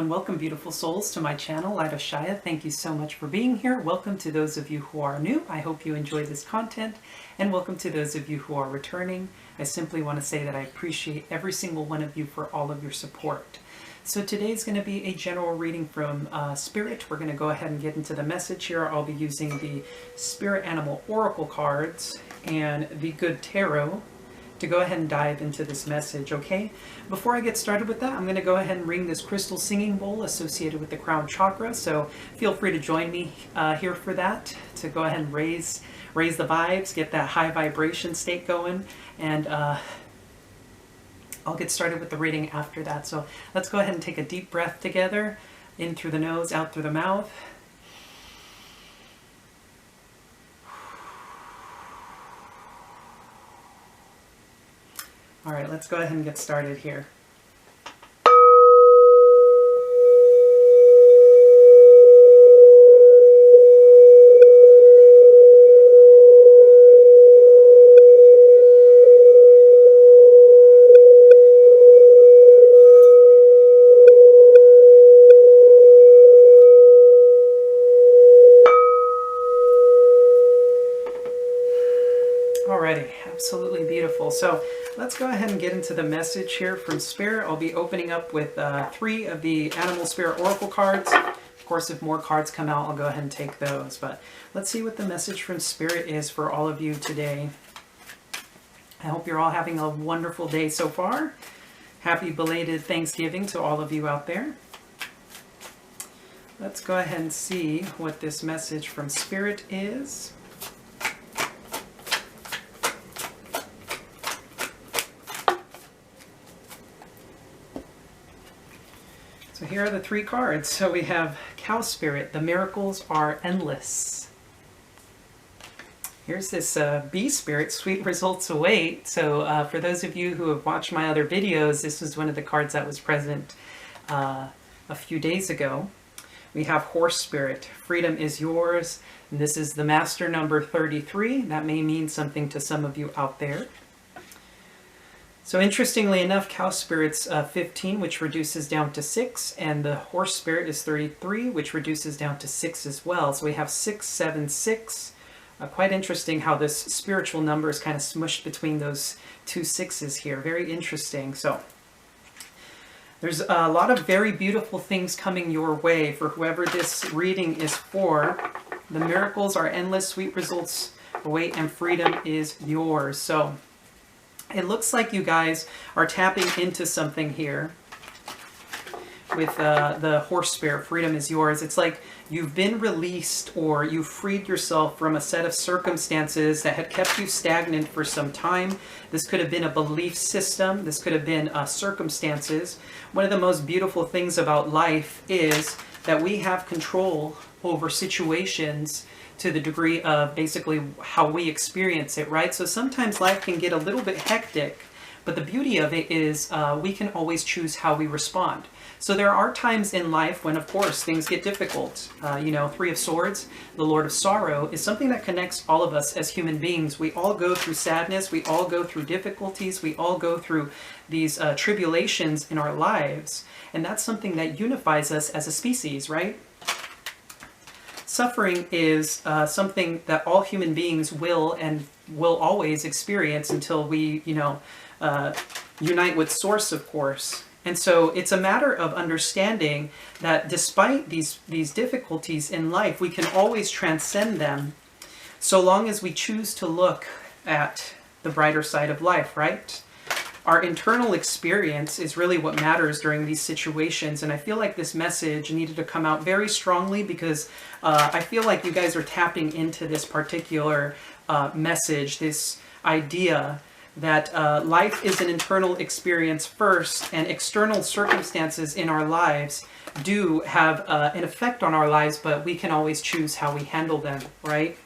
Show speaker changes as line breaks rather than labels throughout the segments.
everyone. Welcome, beautiful souls, to my channel, Light of Shaya. Thank you so much for being here. Welcome to those of you who are new. I hope you enjoy this content. And welcome to those of you who are returning. I simply want to say that I appreciate every single one of you for all of your support. So today's going to be a general reading from Spirit. We're going to go ahead and get into the message here. I'll be using the Spirit Animal Oracle cards and the Good Tarot to go ahead and dive into this message, okay? Before I get started with that, I'm going to go ahead and ring this crystal singing bowl associated with the crown chakra, so feel free to join me here for that, to go ahead and raise the vibes, get that high vibration state going, and I'll get started with the reading after that. So let's go ahead and take a deep breath together, in through the nose, out through the mouth. All right, let's go ahead and get started here. Alrighty, absolutely beautiful. So let's go ahead and get into the message here from Spirit. I'll be opening up with 3 of the Animal Spirit Oracle cards. Of course, if more cards come out, I'll go ahead and take those. But let's see what the message from Spirit is for all of you today. I hope you're all having a wonderful day so far. Happy belated Thanksgiving to all of you out there. Let's go ahead and see what this message from Spirit is. So here are the 3 cards. So we have Cow Spirit, the miracles are endless. Here's this Bee Spirit, sweet results await. So for those of you who have watched my other videos, this was one of the cards that was present a few days ago. We have Horse Spirit, freedom is yours. And this is the master number 33. That may mean something to some of you out there. So interestingly enough, Cow Spirit's 15, which reduces down to 6, and the Horse Spirit is 33, which reduces down to 6 as well. So we have 6, 7, 6. Quite interesting how this spiritual number is kind of smushed between those 2 6s here. Very interesting. So there's a lot of very beautiful things coming your way for whoever this reading is for. The miracles are endless, sweet results await, and freedom is yours. So it looks like you guys are tapping into something here with the Horse Spirit, freedom is yours. It's like you've been released, or you've freed yourself from a set of circumstances that had kept you stagnant for some time. This could have been a belief system. This could have been circumstances. One of the most beautiful things about life is that we have control over situations to the degree of basically how we experience it, right? So sometimes life can get a little bit hectic, but the beauty of it is we can always choose how we respond. So there are times in life when, of course, things get difficult. You know, 3 of Swords, the Lord of Sorrow, is something that connects all of us as human beings. We all go through sadness, we all go through difficulties, we all go through these tribulations in our lives, and that's something that unifies us as a species, right? Suffering is something that all human beings will always experience until we, you know, unite with Source, of course. And so it's a matter of understanding that despite these difficulties in life, we can always transcend them so long as we choose to look at the brighter side of life, right? Our internal experience is really what matters during these situations, and I feel like this message needed to come out very strongly because I feel like you guys are tapping into this particular message, this idea that life is an internal experience first, and external circumstances in our lives do have an effect on our lives, but we can always choose how we handle them, right?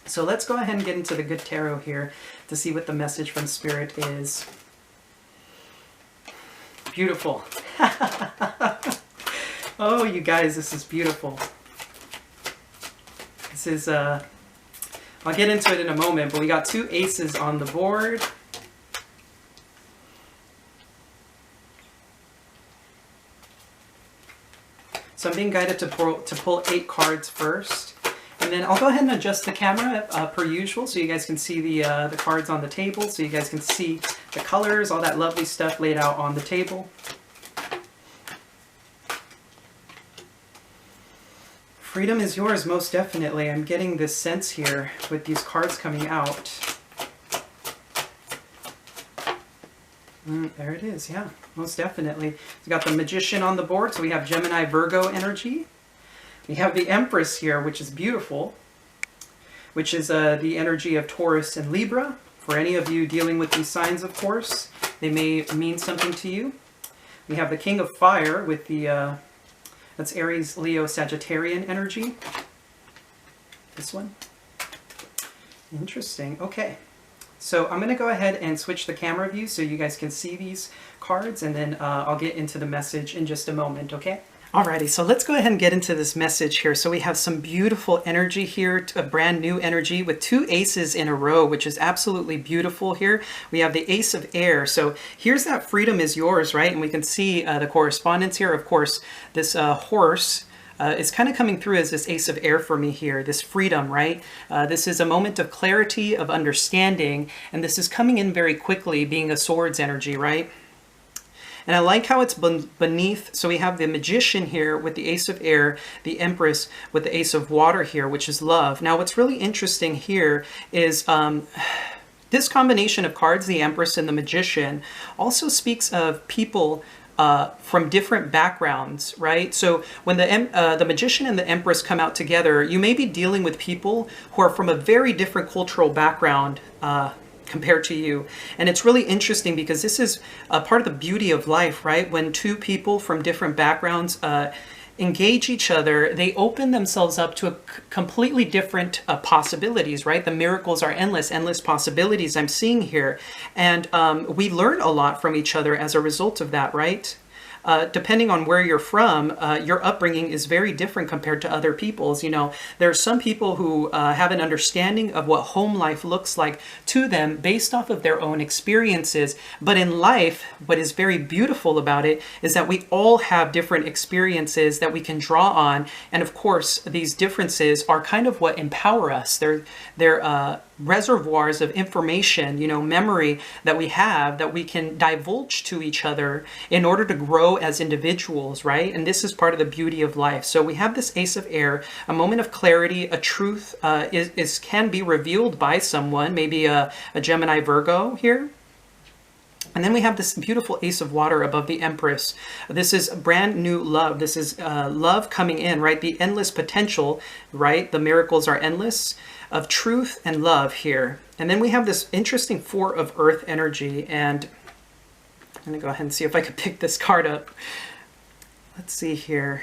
So let's go ahead and get into the Good Tarot here to see what the message from Spirit is. Beautiful. Oh, you guys, this is beautiful. This is, I'll get into it in a moment, but we got 2 aces on the board. So I'm being guided to pull 8 cards first. And then I'll go ahead and adjust the camera per usual so you guys can see the cards on the table, so you guys can see the colors, all that lovely stuff laid out on the table. Freedom is yours, most definitely. I'm getting this sense here with these cards coming out. There it is, yeah, most definitely. We got the Magician on the board, so we have Gemini, Virgo energy. We have the Empress here, which is beautiful, which is the energy of Taurus and Libra. For any of you dealing with these signs, of course, they may mean something to you. We have the King of Fire with the, that's Aries, Leo, Sagittarian energy. This one. Interesting, okay. So I'm going to go ahead and switch the camera view so you guys can see these cards, and then I'll get into the message in just a moment, okay? Alrighty, so let's go ahead and get into this message here. So we have some beautiful energy here, a brand new energy with 2 aces in a row, which is absolutely beautiful here. We have the Ace of Air. So here's that freedom is yours, right? And we can see the correspondence here. Of course, this horse is kind of coming through as this Ace of Air for me here, this freedom, right? This is a moment of clarity, of understanding, and this is coming in very quickly, being a swords energy, right? And I like how it's beneath. So we have the Magician here with the Ace of Air, the Empress with the Ace of Water here, which is love. Now, what's really interesting here is this combination of cards, the Empress and the Magician, also speaks of people from different backgrounds, right? So when the Magician and the Empress come out together, you may be dealing with people who are from a very different cultural background compared to you. And it's really interesting because this is part of the beauty of life, right? When 2 people from different backgrounds engage each other, they open themselves up to a completely different possibilities, right? The miracles are endless, endless possibilities I'm seeing here. And we learn a lot from each other as a result of that, right? Depending on where you're from, your upbringing is very different compared to other people's. You know, there are some people who have an understanding of what home life looks like to them based off of their own experiences. But in life, what is very beautiful about it is that we all have different experiences that we can draw on. And of course, these differences are kind of what empower us. They're reservoirs of information, you know, memory that we have that we can divulge to each other in order to grow as individuals, right? And this is part of the beauty of life. So we have this Ace of Air, a moment of clarity, a truth can be revealed by someone, maybe a Gemini Virgo here. And then we have this beautiful Ace of Water above the Empress. This is brand new love. This is love coming in, right? The endless potential, right? The miracles are endless, of truth and love here. And then we have this interesting 4 of Earth energy. And I'm going to go ahead and see if I could pick this card up. Let's see here.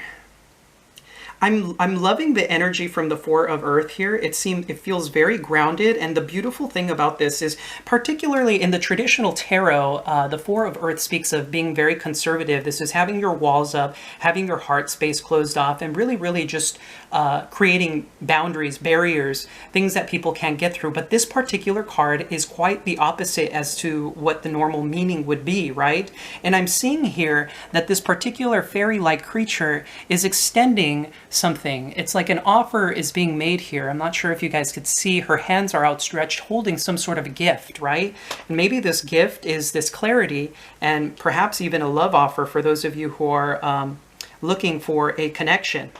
I'm loving the energy from the 4 of Earth here. It feels very grounded, and the beautiful thing about this is, particularly in the traditional tarot, the 4 of Earth speaks of being very conservative. This is having your walls up, having your heart space closed off, and really just creating boundaries, barriers, things that people can't get through. But this particular card is quite the opposite as to what the normal meaning would be, right? And I'm seeing here that this particular fairy-like creature is extending something. It's like an offer is being made here. I'm not sure if you guys could see, her hands are outstretched holding some sort of a gift, right? And maybe this gift is this clarity and perhaps even a love offer for those of you who are looking for a connection.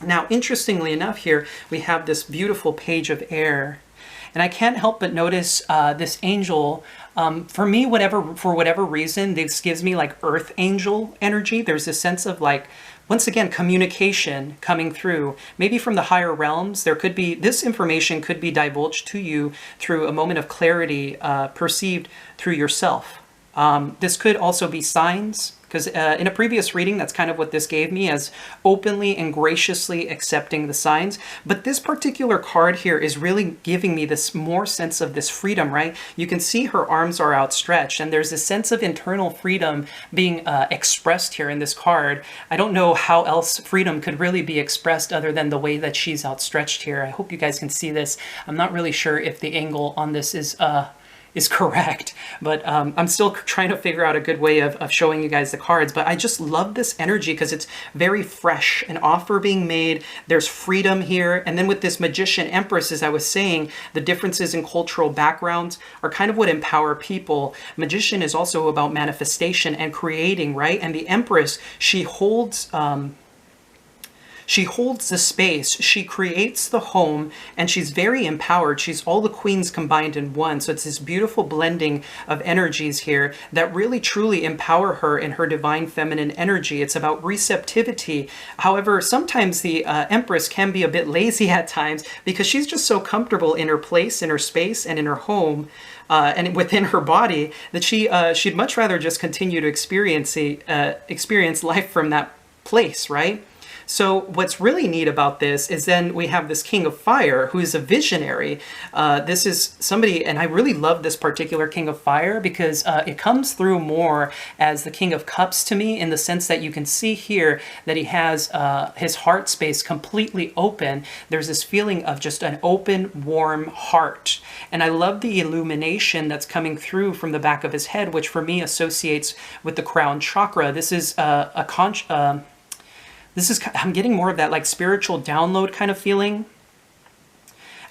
Now, interestingly enough here, we have this beautiful Page of Air. And I can't help but notice this angel. For me, for whatever reason, this gives me like earth angel energy. There's a sense of like, once again, communication coming through, maybe from the higher realms. There could be, this information could be divulged to you through a moment of clarity perceived through yourself. This could also be signs, because in a previous reading, that's kind of what this gave me, as openly and graciously accepting the signs. But this particular card here is really giving me this more sense of this freedom, right? You can see her arms are outstretched, and there's a sense of internal freedom being expressed here in this card. I don't know how else freedom could really be expressed other than the way that she's outstretched here. I hope you guys can see this. I'm not really sure if the angle on this is is correct, but I'm still trying to figure out a good way of showing you guys the cards. But I just love this energy because it's very fresh, an offer being made, there's freedom here. And then with this Magician Empress, as I was saying, the differences in cultural backgrounds are kind of what empower people. Magician is also about manifestation and creating, right? And the Empress, she holds the space, she creates the home, and she's very empowered. She's all the queens combined in one. So it's this beautiful blending of energies here that really truly empower her in her divine feminine energy. It's about receptivity. However, sometimes the Empress can be a bit lazy at times because she's just so comfortable in her place, in her space, and in her home. And within her body that she'd much rather just continue to experience life from that place, right? So what's really neat about this is then we have this King of Fire, who is a visionary. This is somebody, and I really love this particular King of Fire because it comes through more as the King of Cups to me, in the sense that you can see here that he has his heart space completely open. There's this feeling of just an open, warm heart. And I love the illumination that's coming through from the back of his head, which for me associates with the crown chakra. This is I'm getting more of that like spiritual download kind of feeling.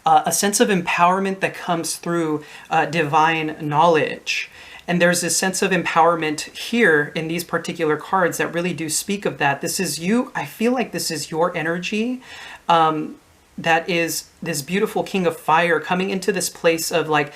A sense of empowerment that comes through divine knowledge. And there's this sense of empowerment here in these particular cards that really do speak of that. This is you. I feel like this is your energy. That is this beautiful King of Fire coming into this place of like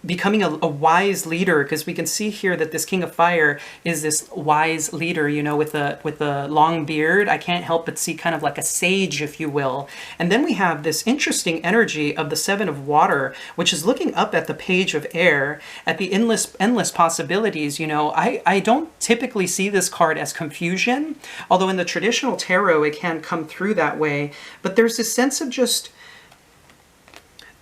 becoming a wise leader, because we can see here that this King of Fire is this wise leader, you know, with a long beard. I can't help but see kind of like a sage, if you will. And then we have this interesting energy of the Seven of Water, which is looking up at the Page of Air, at the endless possibilities. You know, I don't typically see this card as confusion, although in the traditional tarot it can come through that way. But there's this sense of just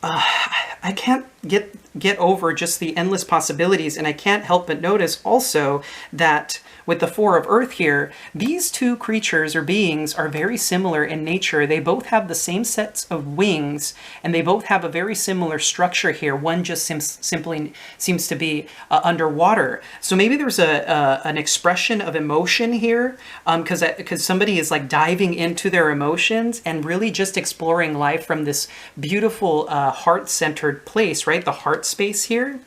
I can't get over just the endless possibilities, and I can't help but notice also that with the Four of Earth here, these two creatures or beings are very similar in nature. They both have the same sets of wings, and they both have a very similar structure here. One just simply seems to be underwater. So maybe there's an expression of emotion here, because somebody is like diving into their emotions and really just exploring life from this beautiful heart-centered place, right? The heart space here.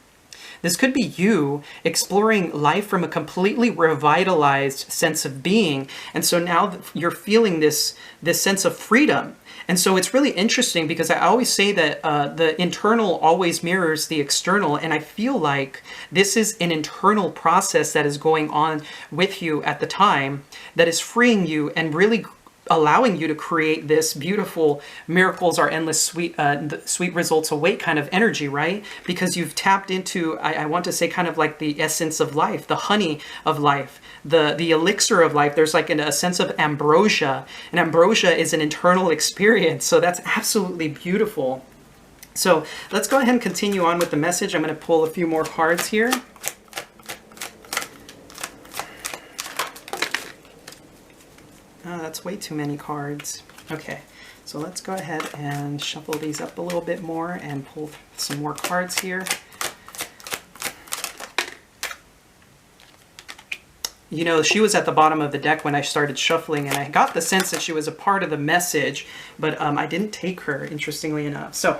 This could be you exploring life from a completely revitalized sense of being. And so now you're feeling this sense of freedom. And so it's really interesting because I always say that the internal always mirrors the external. And I feel like this is an internal process that is going on with you at the time that is freeing you and really allowing you to create this beautiful miracles are endless, sweet results await kind of energy, right? Because you've tapped into, I want to say, kind of like the essence of life, the honey of life, the elixir of life. There's like a sense of ambrosia, and ambrosia is an internal experience. So that's absolutely beautiful. So let's go ahead and continue on with the message. I'm going to pull a few more cards here. That's way too many cards. Okay, so let's go ahead and shuffle these up a little bit more and pull some more cards here. You know, she was at the bottom of the deck when I started shuffling, and I got the sense that she was a part of the message, but I didn't take her, interestingly enough. So,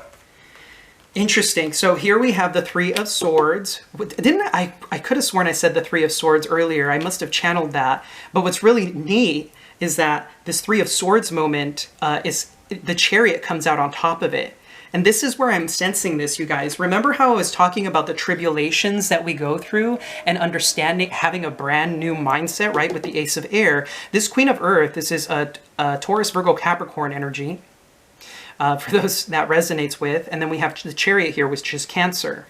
interesting. So here we have the Three of Swords. I could have sworn I said the Three of Swords earlier. I must have channeled that. But what's really neat is that this Three of Swords moment is the Chariot comes out on top of it. And this is where I'm sensing this, you guys. Remember how I was talking about the tribulations that we go through and understanding, having a brand new mindset, right, with the Ace of Air. This Queen of Earth, this is a Taurus, Virgo, Capricorn energy, for those that resonates with. And then we have the Chariot here, which is Cancer.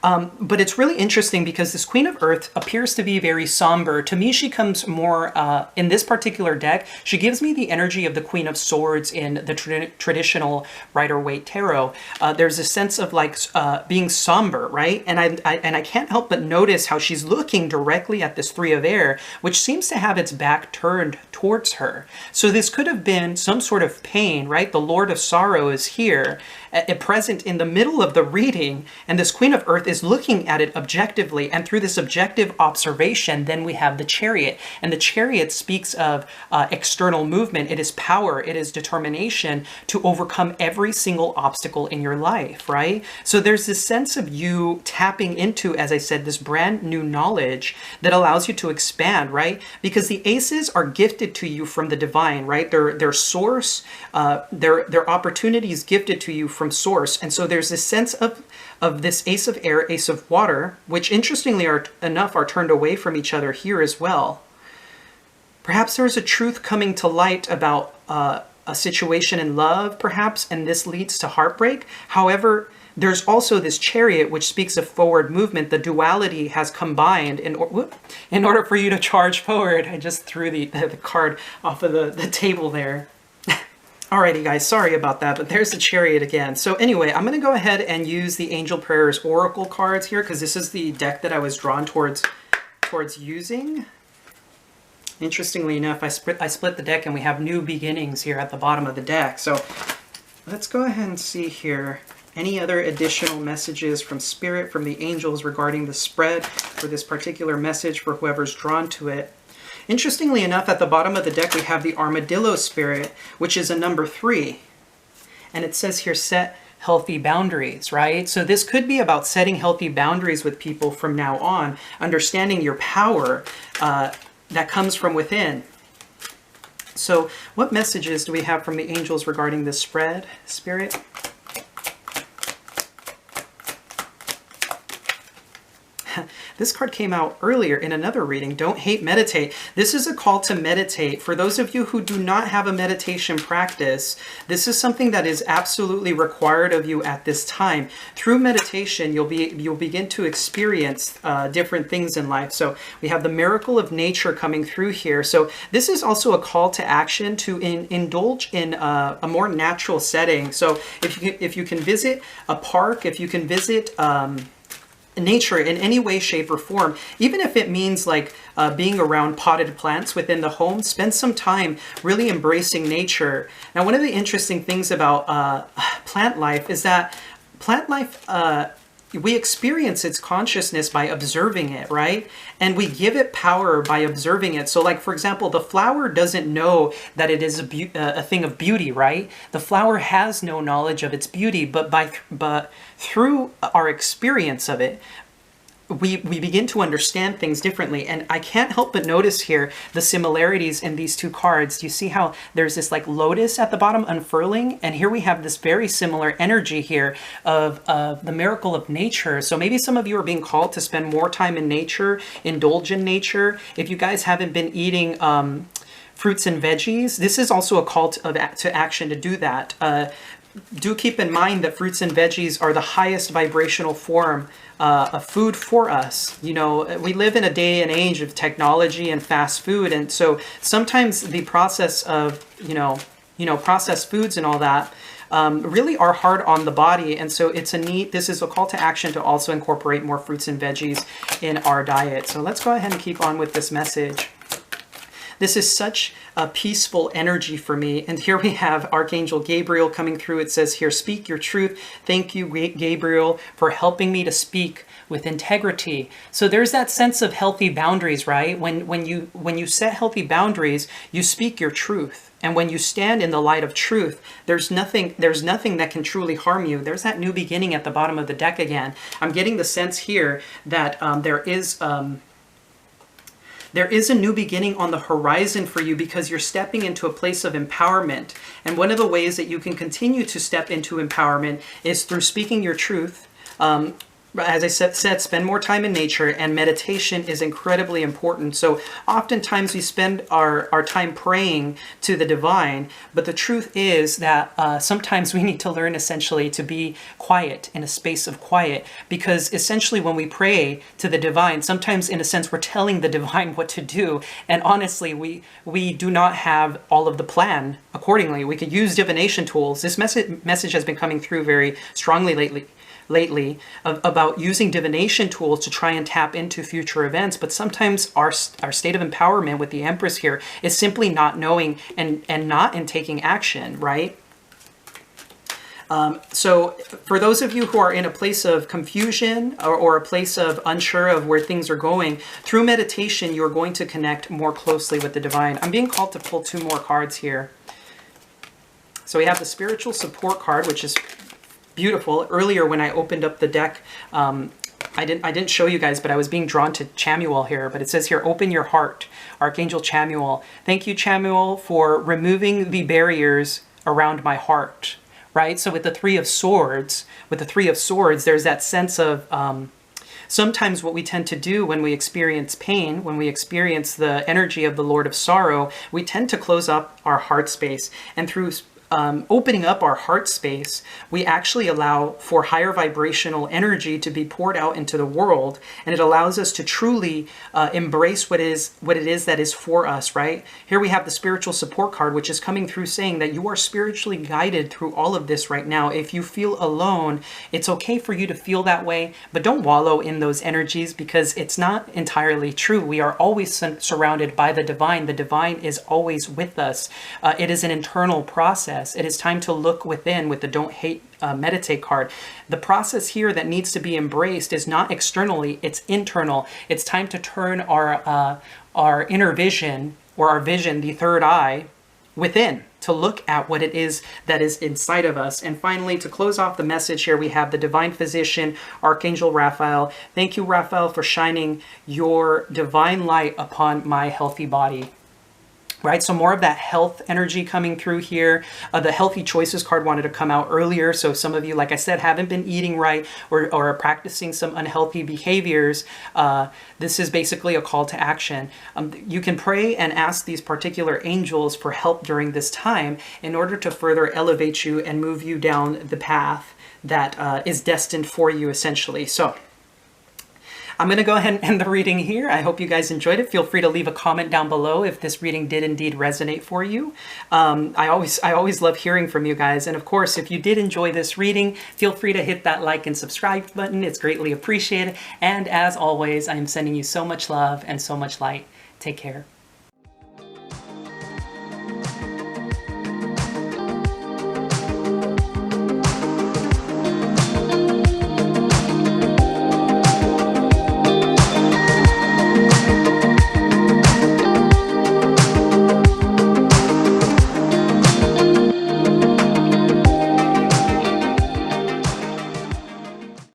But it's really interesting because this Queen of Earth appears to be very somber. To me, she comes more, in this particular deck, she gives me the energy of the Queen of Swords in the traditional Rider-Waite Tarot. There's a sense of like being somber, right? And I can't help but notice how she's looking directly at this Three of Air, which seems to have its back turned towards her. So this could have been some sort of pain, right? The Lord of Sorrow is here, present in the middle of the reading, and this Queen of Earth is looking at it objectively, and through this objective observation, then we have the Chariot. And the Chariot speaks of external movement. It is power, it is determination to overcome every single obstacle in your life, right? So there's this sense of you tapping into, as I said, this brand new knowledge that allows you to expand, right? Because the aces are gifted to you from the divine, right? Their source, their opportunities gifted to you from source. And so there's this sense of this Ace of Air, Ace of Water, which interestingly enough are turned away from each other here as well. Perhaps there is a truth coming to light about a situation in love, perhaps, and this leads to heartbreak. However, there's also this Chariot, which speaks of forward movement. The duality has combined in order for you to charge forward. I just threw the card off of the table there. Alrighty guys, sorry about that, but there's the Chariot again. So anyway, I'm going to go ahead and use the Angel Prayers Oracle cards here, because this is the deck that I was drawn towards using. Interestingly enough, I split the deck and we have new beginnings here at the bottom of the deck. So let's go ahead and see here. Any other additional messages from Spirit, from the angels regarding the spread for this particular message for whoever's drawn to it. Interestingly enough, at the bottom of the deck, we have the Armadillo Spirit, which is a number 3. And it says here, set healthy boundaries, right? So this could be about setting healthy boundaries with people from now on, understanding your power that comes from within. So what messages do we have from the angels regarding this spread, Spirit? This card came out earlier in another reading. Don't hate, meditate. This is a call to meditate. For those of you who do not have a meditation practice, this is something that is absolutely required of you at this time. Through meditation, you'll begin to experience different things in life. So we have the miracle of nature coming through here. So this is also a call to action to indulge in a more natural setting. So if you can visit a park, if you can visit nature in any way, shape, or form, even if it means like being around potted plants within the home, spend some time really embracing nature. Now, one of the interesting things about plant life is that plant life, we experience its consciousness by observing it, right? And we give it power by observing it. So like, for example, the flower doesn't know that it is a thing of beauty, right? The flower has no knowledge of its beauty, but through our experience of it, we begin to understand things differently. And I can't help but notice here the similarities in these two cards. Do you see how there's this like lotus at the bottom unfurling? And here we have this very similar energy here of the miracle of nature. So maybe some of you are being called to spend more time in nature, indulge in nature. If you guys haven't been eating fruits and veggies, this is also a call to action to do that. Do keep in mind that fruits and veggies are the highest vibrational form of food for us. You know, we live in a day and age of technology and fast food, and so sometimes the process of, processed foods and all that really are hard on the body. And so this is a call to action to also incorporate more fruits and veggies in our diet. So let's go ahead and keep on with this message. This is such a peaceful energy for me. And here we have Archangel Gabriel coming through. It says here, speak your truth. Thank you, Gabriel, for helping me to speak with integrity. So there's that sense of healthy boundaries, right? When you set healthy boundaries, you speak your truth. And when you stand in the light of truth, there's nothing that can truly harm you. There's that new beginning at the bottom of the deck again. I'm getting the sense here that there is a new beginning on the horizon for you because you're stepping into a place of empowerment. And one of the ways that you can continue to step into empowerment is through speaking your truth, as I said, spend more time in nature, and meditation is incredibly important. So oftentimes we spend our time praying to the divine, but the truth is that sometimes we need to learn essentially to be quiet, in a space of quiet, because essentially when we pray to the divine, sometimes in a sense we're telling the divine what to do, and honestly we do not have all of the plan accordingly. We could use divination tools. This message has been coming through very strongly lately about using divination tools to try and tap into future events, but sometimes our state of empowerment with the Empress here is simply not knowing and not in taking action, right? So for those of you who are in a place of confusion or a place of unsure of where things are going, through meditation you're going to connect more closely with the divine. I'm being called to pull 2 more cards here. So we have the spiritual support card, which is beautiful. Earlier when I opened up the deck, I didn't show you guys, but I was being drawn to Chamuel here. But it says here, open your heart, Archangel Chamuel. Thank you, Chamuel, for removing the barriers around my heart. Right? So with the Three of Swords, there's that sense of sometimes what we tend to do when we experience pain, when we experience the energy of the Lord of Sorrow, we tend to close up our heart space. And through opening up our heart space, we actually allow for higher vibrational energy to be poured out into the world, and it allows us to truly embrace what it is that is for us, right? Here we have the spiritual support card, which is coming through saying that you are spiritually guided through all of this right now. If you feel alone, it's okay for you to feel that way, but don't wallow in those energies, because it's not entirely true. We are always surrounded by the divine. The divine is always with us. It is an internal process. It is time to look within with the Don't Hate, Meditate card. The process here that needs to be embraced is not externally, it's internal. It's time to turn our inner vision, or our vision, the third eye, within, to look at what it is that is inside of us. And finally, to close off the message here, we have the Divine Physician, Archangel Raphael. Thank you, Raphael, for shining your divine light upon my healthy body. Right, so more of that health energy coming through here. The Healthy Choices card wanted to come out earlier. So some of you, like I said, haven't been eating right or are practicing some unhealthy behaviors. This is basically a call to action. You can pray and ask these particular angels for help during this time in order to further elevate you and move you down the path that is destined for you, essentially. So I'm going to go ahead and end the reading here. I hope you guys enjoyed it. Feel free to leave a comment down below if this reading did indeed resonate for you. I always love hearing from you guys. And of course, if you did enjoy this reading, feel free to hit that like and subscribe button. It's greatly appreciated. And as always, I am sending you so much love and so much light. Take care.